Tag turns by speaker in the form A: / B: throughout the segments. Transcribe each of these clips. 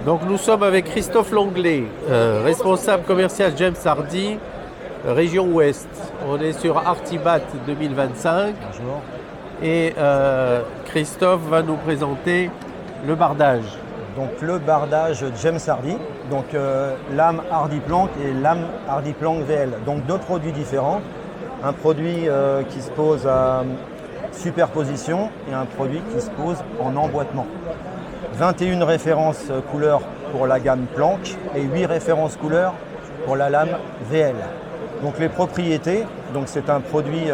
A: Donc nous sommes avec Christophe Langlais, responsable commercial James Hardie, région Ouest. On est sur Artibat 2025.
B: Bonjour.
A: Et Christophe va nous présenter le bardage.
B: Donc le bardage James Hardie, donc lame Hardie Plank et lame Hardie Plank VL. Donc deux produits différents. Un produit qui se pose à superposition et un produit qui se pose en emboîtement. 21 références couleurs pour la gamme Plank et 8 références couleurs pour la lame VL. Donc les propriétés, donc c'est un produit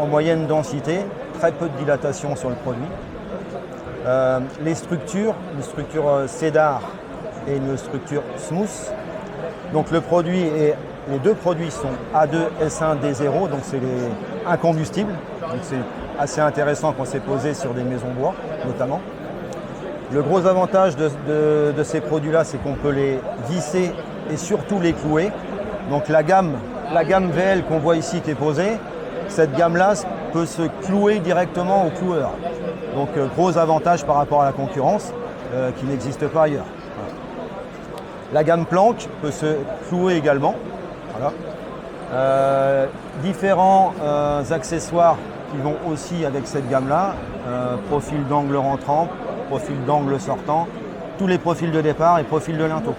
B: en moyenne densité, très peu de dilatation sur le produit. Les structures, une structure cédar et une structure smooth. Donc le produit et les deux produits sont A2, S1, D0, donc c'est les incombustibles. Donc c'est assez intéressant quand c'est posé sur des maisons bois notamment. Le gros avantage de ces produits-là, c'est qu'on peut les visser et surtout les clouer. Donc la gamme VL qu'on voit ici qui est posée, cette gamme-là peut se clouer directement au cloueur. Donc gros avantage par rapport à la concurrence qui n'existe pas ailleurs. Voilà. La gamme Plank peut se clouer également. Voilà. Différents accessoires qui vont aussi avec cette gamme-là, profil d'angle rentrant, profil d'angle sortant, tous les profils de départ et profils de linteau,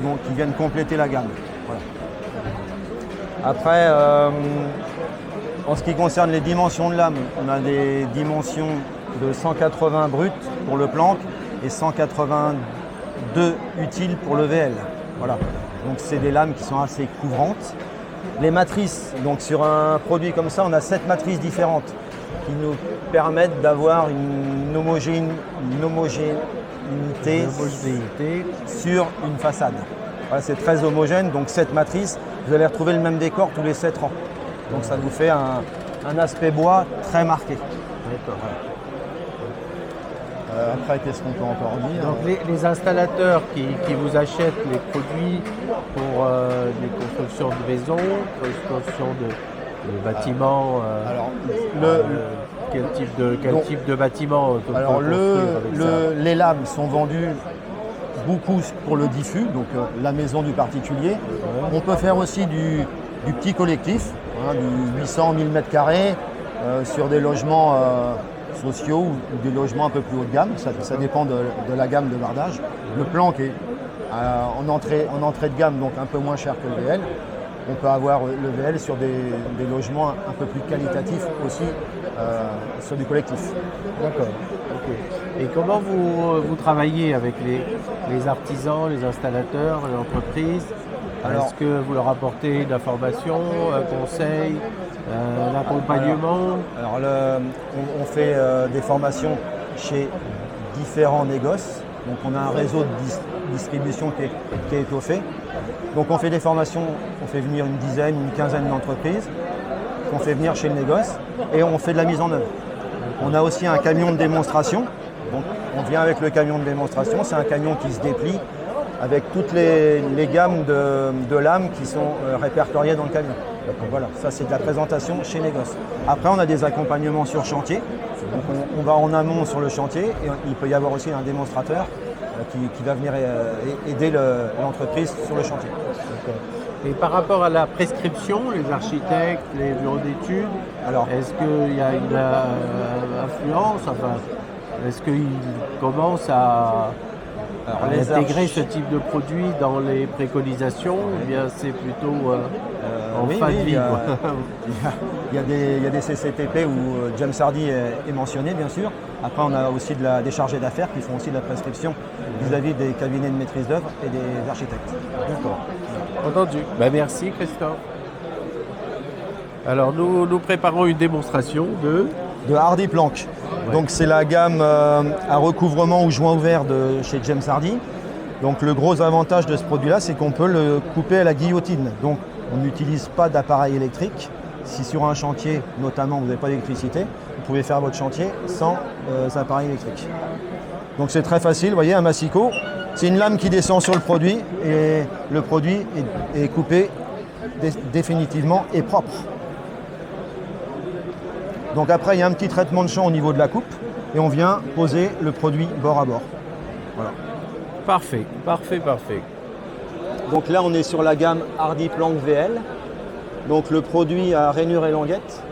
B: donc qui viennent compléter la gamme. Voilà. Après, en ce qui concerne les dimensions de lame, on a des dimensions de 180 brut pour le Plank et 182 utiles pour le VL. Voilà. Donc c'est des lames qui sont assez couvrantes. Les matrices, donc sur un produit comme ça, on a 7 matrices différentes qui nous permettent d'avoir une homogénéité sur une façade. Voilà, c'est très homogène, donc 7 matrices, vous allez retrouver le même décor tous les 7 rangs. Donc ça vous fait un aspect bois très marqué.
A: D'accord.
B: Après, qu'est-ce qu'on peut encore dire?
A: Donc les installateurs qui vous achètent les produits pour les constructions de maisons, construction de bâtiments,
B: Alors,
A: quel type de bâtiment
B: alors les lames sont vendues beaucoup pour le diffus, donc la maison du particulier. Ouais. On peut faire aussi du petit collectif, hein, du 800 1000 m² sur des logements sociaux ou des logements un peu plus haut de gamme. Ça dépend de la gamme de bardage. Le Plank est en entrée de gamme, donc un peu moins cher que le VL. On peut avoir le VL sur des logements un peu plus qualitatifs aussi sur du collectif.
A: D'accord. Okay. Et comment vous travaillez avec les artisans, les installateurs, les entreprises? Est-ce que vous leur apportez de la formation, un conseil, l'accompagnement?
B: Alors on fait des formations chez différents négoces. Donc on a un réseau de distribution qui est étoffé. Donc on fait des formations, on fait venir une dizaine, une quinzaine d'entreprises qu'on fait venir chez le négoce et on fait de la mise en œuvre. On a aussi un camion de démonstration. Donc on vient avec le camion de démonstration, c'est un camion qui se déplie avec toutes les gammes de lames qui sont répertoriées dans le camion. Donc voilà, ça c'est de la présentation chez négoce. Après on a des accompagnements sur chantier. Donc on va en amont sur le chantier et il peut y avoir aussi un démonstrateur qui va venir aider l'entreprise sur le chantier.
A: Et par rapport à la prescription, les architectes, les bureaux d'études, est-ce qu'il y a une influence, est-ce qu'ils commencent à intégrer ce type de produit dans les préconisations ou bien c'est plutôt en fin de vie?
B: Il y a des CCTP où James Hardie est mentionné, bien sûr. Après, on a aussi des chargés d'affaires qui font aussi de la prescription vis-à-vis des cabinets de maîtrise d'œuvre et des architectes.
A: D'accord. Entendu. Merci Christophe. Alors nous préparons une démonstration de
B: Hardie Plank. Ouais. Donc c'est la gamme à recouvrement ou joint ouvert de chez James Hardie. Donc le gros avantage de ce produit-là, c'est qu'on peut le couper à la guillotine. Donc on n'utilise pas d'appareil électrique. Si sur un chantier, notamment, vous n'avez pas d'électricité, vous pouvez faire votre chantier sans appareil électrique. Donc c'est très facile, vous voyez, un massicot. C'est une lame qui descend sur le produit et le produit est coupé définitivement et propre. Donc après, il y a un petit traitement de champ au niveau de la coupe et on vient poser le produit bord à bord. Voilà.
A: Parfait, parfait, parfait.
B: Donc là, on est sur la gamme Hardy Plank VL. Donc le produit à rainure et languette.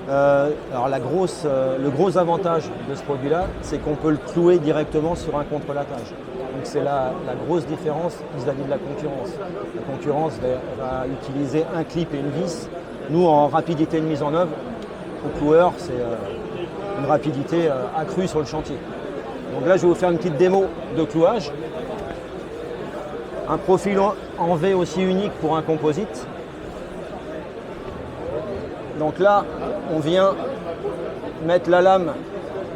B: Alors le gros avantage de ce produit-là, c'est qu'on peut le clouer directement sur un contre-latage. Donc c'est la grosse différence vis-à-vis de la concurrence. La concurrence va utiliser un clip et une vis. Nous, en rapidité de mise en œuvre, au cloueur, c'est une rapidité accrue sur le chantier. Donc là, je vais vous faire une petite démo de clouage. Un profil en V aussi unique pour un composite. Donc là, on vient mettre la lame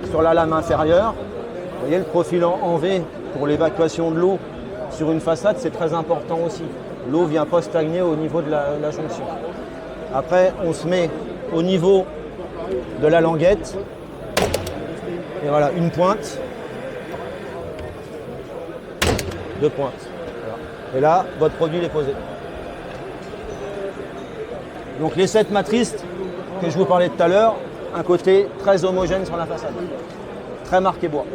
B: sur la lame inférieure. Vous voyez, le profil en V pour l'évacuation de l'eau sur une façade, c'est très important aussi. L'eau ne vient pas stagner au niveau de la jonction. Après, on se met au niveau de la languette. Et voilà, une pointe, deux pointes. Voilà. Et là, votre produit est posé. Donc les 7 matrices que je vous parlais tout à l'heure, un côté très homogène sur la façade, très marqué bois.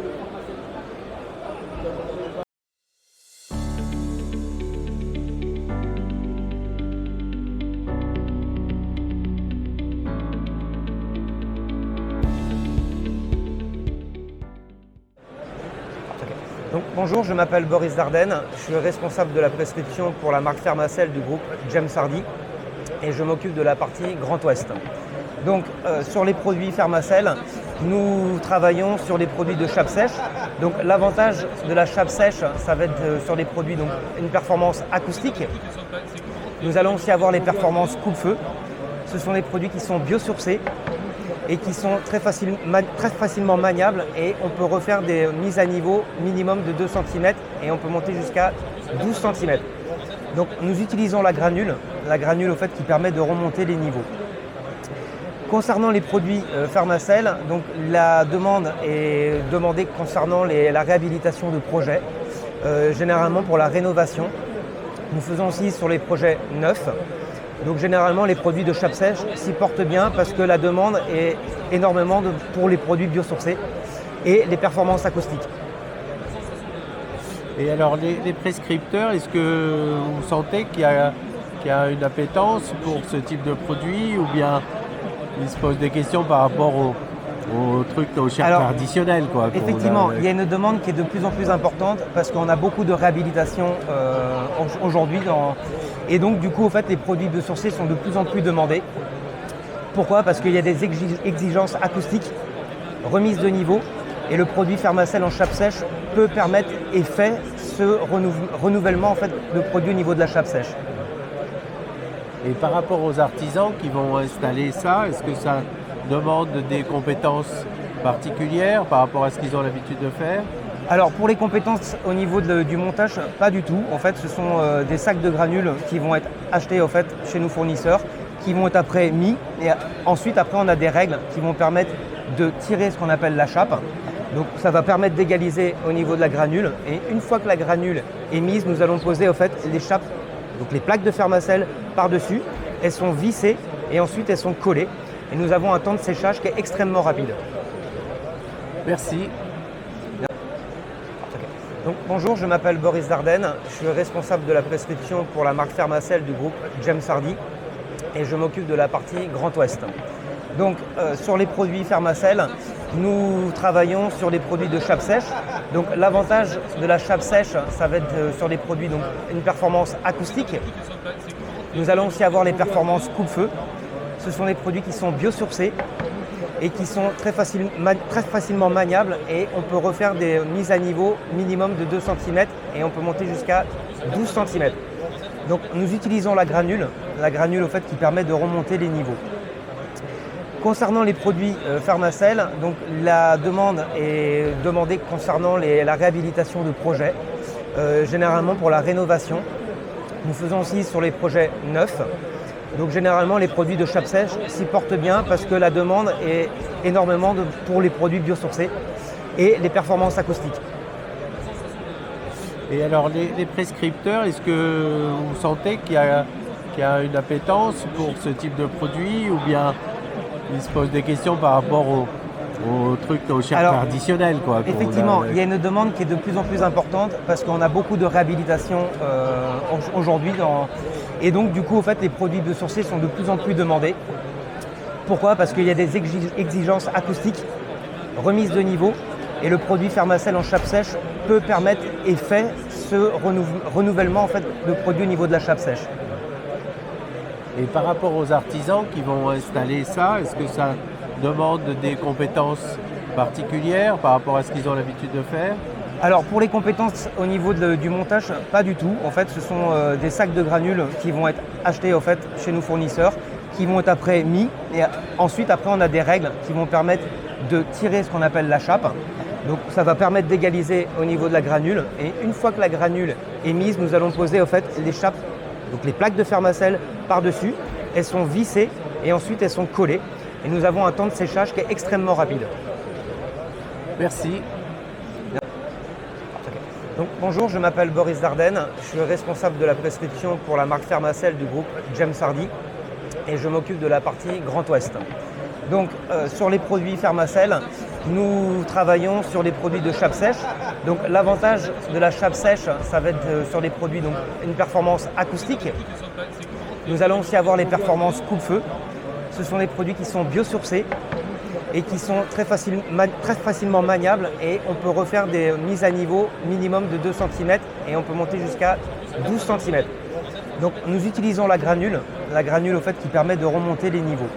C: Donc, bonjour, je m'appelle Boris Dardenne, je suis responsable de la prescription pour la marque Fermacell du groupe James Hardy et je m'occupe de la partie Grand Ouest. Donc sur les produits Fermacell, nous travaillons sur les produits de chape sèche. Donc l'avantage de la chape sèche, ça va être sur les produits donc une performance acoustique. Nous allons aussi avoir les performances coupe-feu. Ce sont des produits qui sont biosourcés et qui sont très facilement maniables et on peut refaire des mises à niveau minimum de 2 cm et on peut monter jusqu'à 12 cm. Donc nous utilisons la granule au fait qui permet de remonter les niveaux. Concernant les produits Fermacell, donc la demande est demandée concernant la réhabilitation de projets, généralement pour la rénovation. Nous faisons aussi sur les projets neufs. Donc généralement les produits de chape sèche s'y portent bien parce que la demande est énormément pour les produits biosourcés et les performances acoustiques.
A: Et alors les prescripteurs, est-ce que vous sentez qu'il y a une appétence pour ce type de produit ou bien ils se posent des questions par rapport aux trucs, aux charges traditionnelles quoi,
C: effectivement, il y a une demande qui est de plus en plus importante parce qu'on a beaucoup de réhabilitation aujourd'hui. Et donc du coup, en fait, les produits biosourcés sont de plus en plus demandés. Pourquoi ? Parce qu'il y a des exigences acoustiques, remise de niveau, et le produit Fermacell en chape sèche peut permettre et fait ce renouvellement en fait, de produits au niveau de la chape sèche.
A: Et par rapport aux artisans qui vont installer ça, est-ce que ça demande des compétences particulières par rapport à ce qu'ils ont l'habitude de faire ?
C: Alors pour les compétences au niveau du montage, pas du tout. En fait, ce sont des sacs de granules qui vont être achetés en fait, chez nos fournisseurs, qui vont être après mis. Et ensuite, après, on a des règles qui vont permettre de tirer ce qu'on appelle la chape. Donc ça va permettre d'égaliser au niveau de la granule. Et une fois que la granule est mise, nous allons poser en fait, les chapes, donc les plaques de Fermacell par-dessus. Elles sont vissées et ensuite elles sont collées. Et nous avons un temps de séchage qui est extrêmement rapide.
A: Merci.
C: Donc, bonjour, je m'appelle Boris Dardenne, je suis responsable de la prescription pour la marque Fermacell du groupe James Hardy et je m'occupe de la partie Grand Ouest. Donc sur les produits Fermacell, nous travaillons sur les produits de chape sèche. Donc l'avantage de la chape sèche, ça va être sur les produits donc une performance acoustique. Nous allons aussi avoir les performances coupe-feu. Ce sont des produits qui sont biosourcés et qui sont très facilement maniables et on peut refaire des mises à niveau minimum de 2 cm et on peut monter jusqu'à 12 cm. Donc nous utilisons la granule au fait qui permet de remonter les niveaux. Concernant les produits Fermacell, donc la demande est demandée concernant la réhabilitation de projets, généralement pour la rénovation. Nous faisons aussi sur les projets neufs. Donc généralement les produits de chape sèche s'y portent bien parce que la demande est énormément pour les produits biosourcés et les performances acoustiques.
A: Et alors les prescripteurs, est-ce que vous sentez qu'il y a une appétence pour ce type de produit ou bien ils se posent des questions par rapport aux trucs, aux chars
C: Alors,
A: traditionnels, quoi.
C: Effectivement, il y a une demande qui est de plus en plus importante parce qu'on a beaucoup de réhabilitation aujourd'hui. Et donc, du coup, en fait, les produits biosourcés sont de plus en plus demandés. Pourquoi? Parce qu'il y a des exigences acoustiques, remise de niveau, et le produit Fermacell en chape sèche peut permettre et fait ce renouvellement en fait, de produits au niveau de la chape sèche.
A: Et par rapport aux artisans qui vont installer ça, est-ce que ça demande des compétences particulières par rapport à ce qu'ils ont l'habitude de faire?
C: Alors pour les compétences au niveau du montage, pas du tout. En fait, ce sont des sacs de granules qui vont être achetés en fait, chez nos fournisseurs, qui vont être après mis. Et ensuite, après, on a des règles qui vont permettre de tirer ce qu'on appelle la chape. Donc ça va permettre d'égaliser au niveau de la granule. Et une fois que la granule est mise, nous allons poser en fait, les chapes, donc les plaques de Fermacell par-dessus. Elles sont vissées et ensuite elles sont collées. Et nous avons un temps de séchage qui est extrêmement rapide.
A: Merci.
C: Donc, bonjour, je m'appelle Boris Dardenne, je suis responsable de la prescription pour la marque Fermacell du groupe James Hardie et je m'occupe de la partie Grand Ouest. Donc sur les produits Fermacell, nous travaillons sur les produits de chape sèche. Donc l'avantage de la chape sèche, ça va être sur les produits donc une performance acoustique. Nous allons aussi avoir les performances coupe-feu. Ce sont des produits qui sont biosourcés et qui sont très facilement maniables et on peut refaire des mises à niveau minimum de 2 cm et on peut monter jusqu'à 12 cm. Donc nous utilisons la granule au fait qui permet de remonter les niveaux.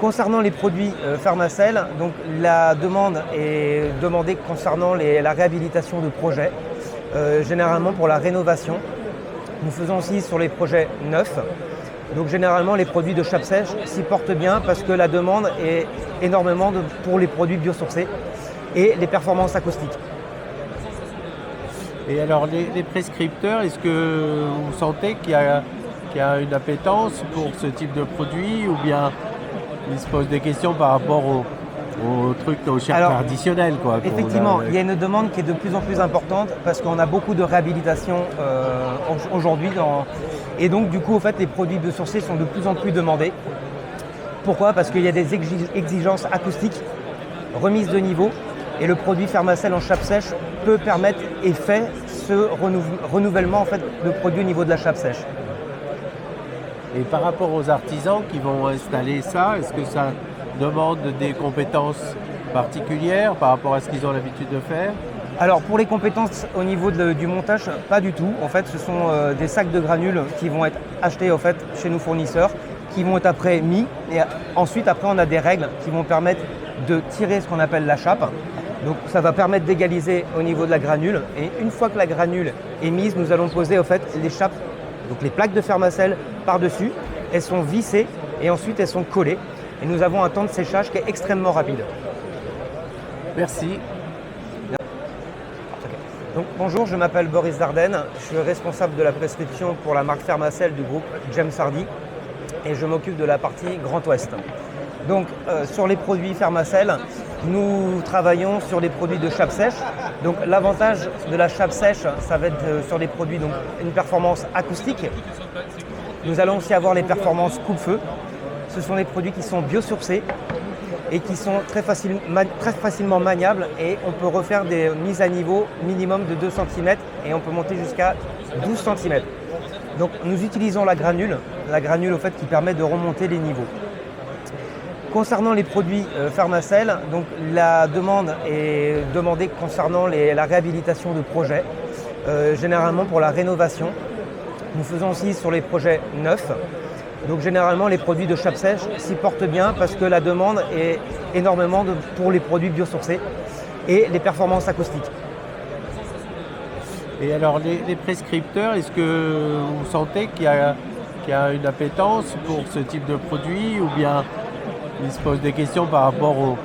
C: Concernant les produits Fermacell, donc la demande est demandée concernant la réhabilitation de projets, généralement pour la rénovation. Nous faisons aussi sur les projets neufs. Donc généralement les produits de chape sèche s'y portent bien parce que la demande est énormément pour les produits biosourcés et les performances acoustiques.
A: Et alors les prescripteurs, est-ce que vous sentez qu'il y a une appétence pour ce type de produit ou bien ils se posent des questions par rapport aux trucs, aux chars traditionnels, quoi?
C: Effectivement, il y a une demande qui est de plus en plus importante parce qu'on a beaucoup de réhabilitation aujourd'hui. Et donc, du coup, en fait, les produits biosourcés sont de plus en plus demandés. Pourquoi? Parce qu'il y a des exigences acoustiques, remise de niveau, et le produit Fermacell en chape sèche peut permettre et fait ce renouvellement en fait, de produits au niveau de la chape sèche.
A: Et par rapport aux artisans qui vont installer ça, est-ce que ça demande des compétences particulières par rapport à ce qu'ils ont l'habitude de faire?
C: Alors pour les compétences au niveau du montage, pas du tout. En fait, ce sont des sacs de granules qui vont être achetés en fait, chez nos fournisseurs, qui vont être après mis. Et ensuite, après, on a des règles qui vont permettre de tirer ce qu'on appelle la chape. Donc ça va permettre d'égaliser au niveau de la granule. Et une fois que la granule est mise, nous allons poser en fait, les chapes, donc les plaques de Fermacell par-dessus. Elles sont vissées et ensuite elles sont collées. Et nous avons un temps de séchage qui est extrêmement rapide.
A: Merci.
C: Donc, bonjour, je m'appelle Boris Dardenne, je suis responsable de la prescription pour la marque Fermacell du groupe James Hardie et je m'occupe de la partie Grand Ouest. Donc sur les produits Fermacell, nous travaillons sur les produits de chape sèche. Donc l'avantage de la chape sèche, ça va être sur les produits donc une performance acoustique. Nous allons aussi avoir les performances coupe-feu. Ce sont des produits qui sont biosourcés et qui sont très facilement maniables et on peut refaire des mises à niveau minimum de 2 cm et on peut monter jusqu'à 12 cm. Donc nous utilisons la granule au fait qui permet de remonter les niveaux. Concernant les produits Fermacell, donc la demande est demandée concernant la réhabilitation de projets, généralement pour la rénovation. Nous faisons aussi sur les projets neufs. Donc généralement les produits de chape sèche s'y portent bien parce que la demande est énormément pour les produits biosourcés et les performances acoustiques.
A: Et alors les prescripteurs, est-ce que vous sentez qu'il y a une appétence pour ce type de produit ou bien ils se posent des questions par rapport aux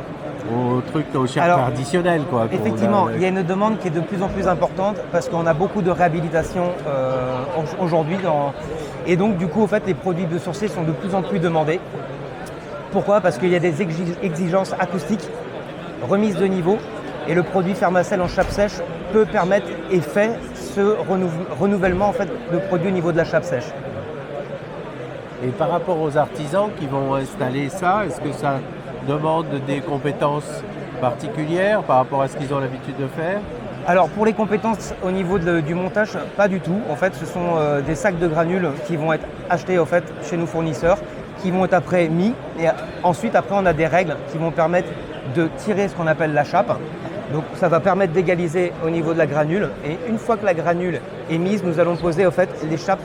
A: trucs, aux chars traditionnels, quoi?
C: Effectivement, il y a une demande qui est de plus en plus importante parce qu'on a beaucoup de réhabilitation aujourd'hui. Et donc, du coup, en fait, les produits biosourcés sont de plus en plus demandés. Pourquoi? Parce qu'il y a des exigences acoustiques, remise de niveau, et le produit Fermacell en chape sèche peut permettre et fait ce renouvellement en fait, de produits au niveau de la chape sèche.
A: Et par rapport aux artisans qui vont installer ça, est-ce que ça demandent des compétences particulières par rapport à ce qu'ils ont l'habitude de faire?
C: Alors pour les compétences au niveau du montage, pas du tout. En fait, ce sont des sacs de granules qui vont être achetés en fait, chez nos fournisseurs, qui vont être après mis. Et ensuite, après, on a des règles qui vont permettre de tirer ce qu'on appelle la chape. Donc ça va permettre d'égaliser au niveau de la granule. Et une fois que la granule est mise, nous allons poser en fait les chapes,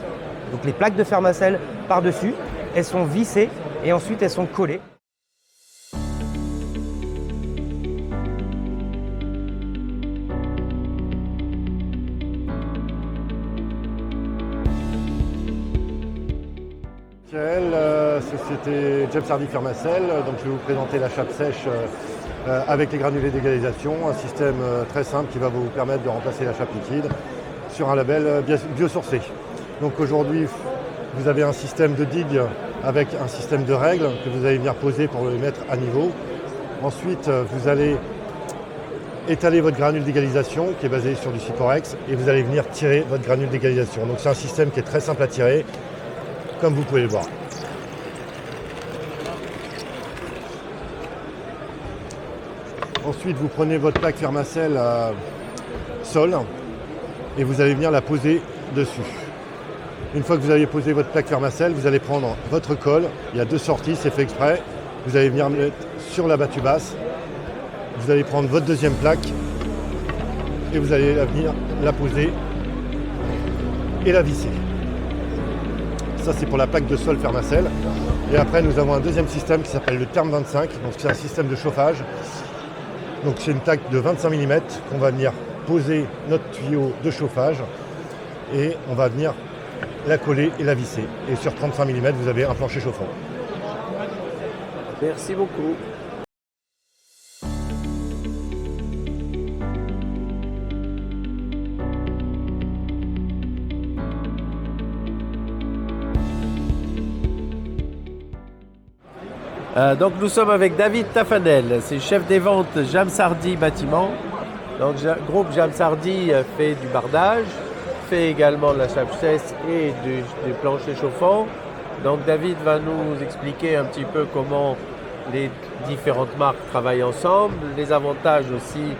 C: donc les plaques de Fermacell par-dessus. Elles sont vissées et ensuite elles sont collées.
D: Société James Hardy Fermacell. Donc je vais vous présenter la chape sèche avec les granulés d'égalisation, un système très simple qui va vous permettre de remplacer la chape liquide sur un label biosourcé. Donc aujourd'hui, vous avez un système de digue avec un système de règles que vous allez venir poser pour le mettre à niveau. Ensuite, vous allez étaler votre granule d'égalisation qui est basé sur du Syporex et vous allez venir tirer votre granule d'égalisation. Donc c'est un système qui est très simple à tirer, comme vous pouvez le voir. Ensuite, vous prenez votre plaque Fermacell sol et vous allez venir la poser dessus. Une fois que vous avez posé votre plaque Fermacell, vous allez prendre votre colle. Il y a deux sorties, c'est fait exprès. Vous allez venir mettre sur la battue basse. Vous allez prendre votre deuxième plaque et vous allez venir la poser et la visser. Ça, c'est pour la plaque de sol Fermacell. Et après, nous avons un deuxième système qui s'appelle le Terme 25. Donc, c'est un système de chauffage. Donc c'est une plaque de 25 mm qu'on va venir poser notre tuyau de chauffage et on va venir la coller et la visser. Et sur 35 mm, vous avez un plancher chauffant.
A: Merci beaucoup. Donc nous sommes avec David Tafanel, c'est chef des ventes James Hardy Bâtiment. Donc groupe James Hardy fait du bardage, fait également de la chape sèche et du plancher chauffant. Donc David va nous expliquer un petit peu comment les différentes marques travaillent ensemble, les avantages aussi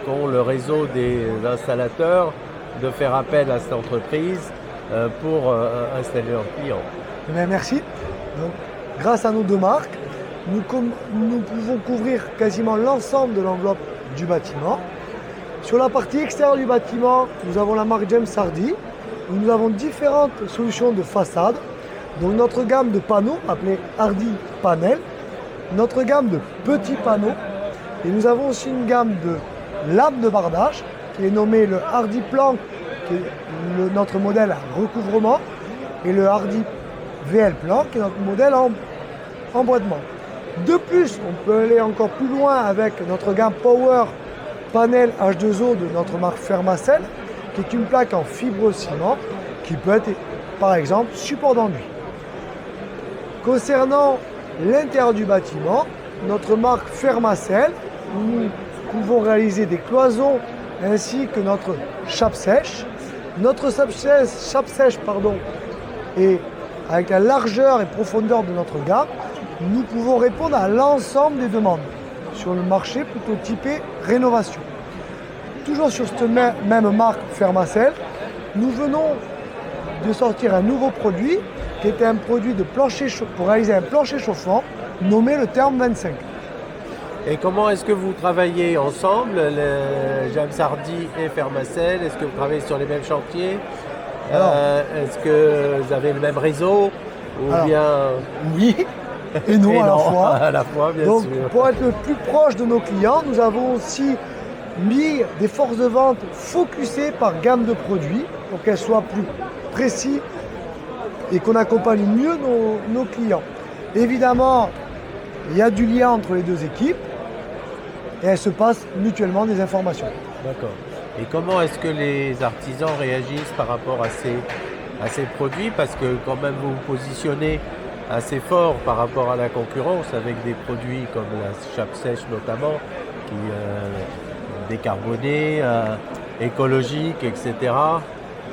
A: qu'ont le réseau des installateurs de faire appel à cette entreprise pour installer leurs clients.
E: Merci. Donc, grâce à nos deux marques, nous pouvons couvrir quasiment l'ensemble de l'enveloppe du bâtiment. Sur la partie extérieure du bâtiment, nous avons la marque James Hardy, où nous avons différentes solutions de façade. Donc notre gamme de panneaux, appelée Hardy Panel, notre gamme de petits panneaux, et nous avons aussi une gamme de lames de bardage, qui est nommée le Hardy Plank, qui est notre modèle à recouvrement, et le Hardy VL Plank, qui est notre modèle en emboîtement. De plus, on peut aller encore plus loin avec notre gamme Power Panel H2O de notre marque Fermacell, qui est une plaque en fibre ciment qui peut être, par exemple, support d'enduit. Concernant l'intérieur du bâtiment, notre marque Fermacell, nous pouvons réaliser des cloisons ainsi que notre chape sèche. Notre chape sèche, est avec la largeur et profondeur de notre gamme. Nous pouvons répondre à l'ensemble des demandes sur le marché plutôt typé rénovation. Toujours sur cette même marque Fermacell, nous venons de sortir un nouveau produit qui était un produit de plancher pour réaliser un plancher chauffant nommé le Terme 25.
A: Et comment est-ce que vous travaillez ensemble, James Hardy et Fermacell? Est-ce que vous travaillez sur les mêmes chantiers? Est-ce que vous avez le même réseau?
E: Oui et non,
A: à la fois, bien
E: Donc,
A: sûr.
E: pour être le plus proche de nos clients, nous avons aussi mis des forces de vente focusées par gamme de produits pour qu'elles soient plus précises et qu'on accompagne mieux nos clients. Évidemment, il y a du lien entre les deux équipes et elles se passent mutuellement des informations.
A: D'accord. Et comment est-ce que les artisans réagissent par rapport à ces produits? Parce que quand même vous vous positionnez assez fort par rapport à la concurrence avec des produits comme la chape sèche notamment, qui décarbonée, écologique, etc.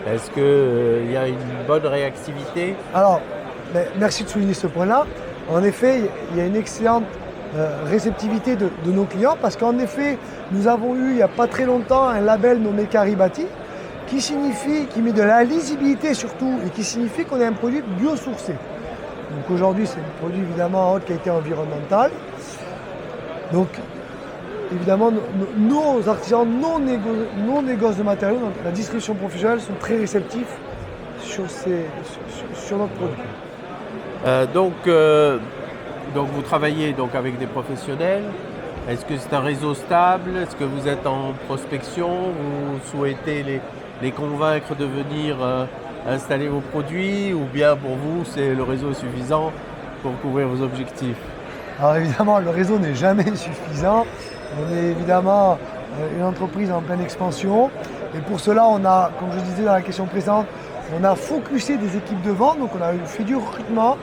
A: Est-ce qu'il y a une bonne réactivité?
E: Alors, merci de souligner ce point-là. En effet, il y a une excellente réceptivité de nos clients parce qu'en effet, nous avons eu il n'y a pas très longtemps un label nommé Caribati qui met de la lisibilité surtout et qui signifie qu'on a un produit biosourcé. Donc aujourd'hui, c'est un produit évidemment à haute qualité environnementale. Donc évidemment, nos artisans, nos négoces de matériaux, donc la distribution professionnelle sont très réceptifs sur notre produit.
A: Donc vous travaillez donc avec des professionnels. Est-ce que c'est un réseau stable? Est-ce que vous êtes en prospection? Vous souhaitez les convaincre de venir installer vos produits? Ou bien pour vous, c'est le réseau suffisant pour couvrir vos objectifs?
E: Alors évidemment, le réseau n'est jamais suffisant. On est évidemment une entreprise en pleine expansion. Et pour cela, on a, comme je disais dans la question précédente, on a focusé des équipes de vente. Donc on a fait du recrutement.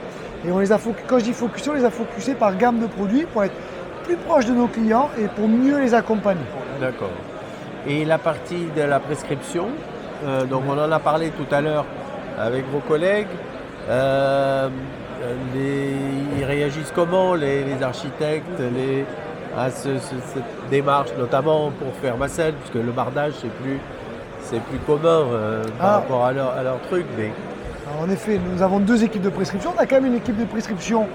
E: Et on les a quand je dis focusé, on les a focusés par gamme de produits pour être plus proches de nos clients et pour mieux les accompagner.
A: D'accord. Et la partie de la prescription, donc on en a parlé tout à l'heure avec vos collègues. Ils réagissent comment les architectes à cette démarche, notamment pour faire Fermacell, puisque le bardage c'est plus commun par rapport à leur truc. Mais...
E: Alors, en effet, nous avons 2 équipes de prescription. On a quand même une équipe de prescription,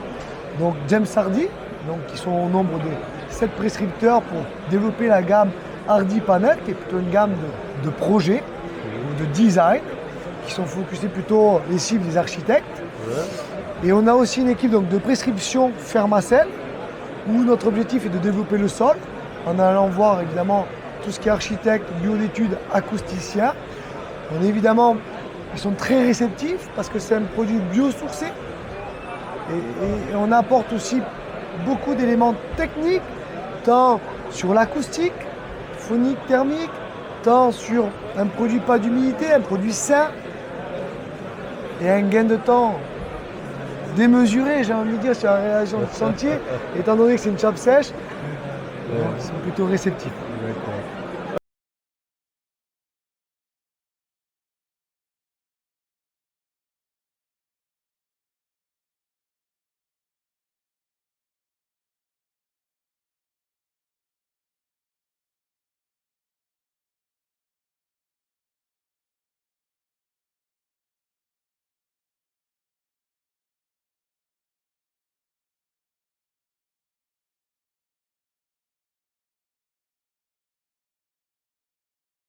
E: donc James Hardy, donc, qui sont au nombre de 7 prescripteurs pour développer la gamme Hardy Panel, qui est plutôt une gamme de projets ou de design, qui sont focusés plutôt les cibles des architectes. Ouais. Et on a aussi une équipe donc, de prescription Fermacell, où notre objectif est de développer le sol, en allant voir évidemment tout ce qui est architecte, bureau d'études, acousticien. On est évidemment, ils sont très réceptifs parce que c'est un produit biosourcé. Et on apporte aussi beaucoup d'éléments techniques, tant sur l'acoustique, phonique, thermique, tant sur un produit pas d'humidité, un produit sain et un gain de temps démesuré, j'ai envie de dire, sur la réalisation du chantier, étant donné que c'est une chape sèche, ils sont plutôt réceptifs.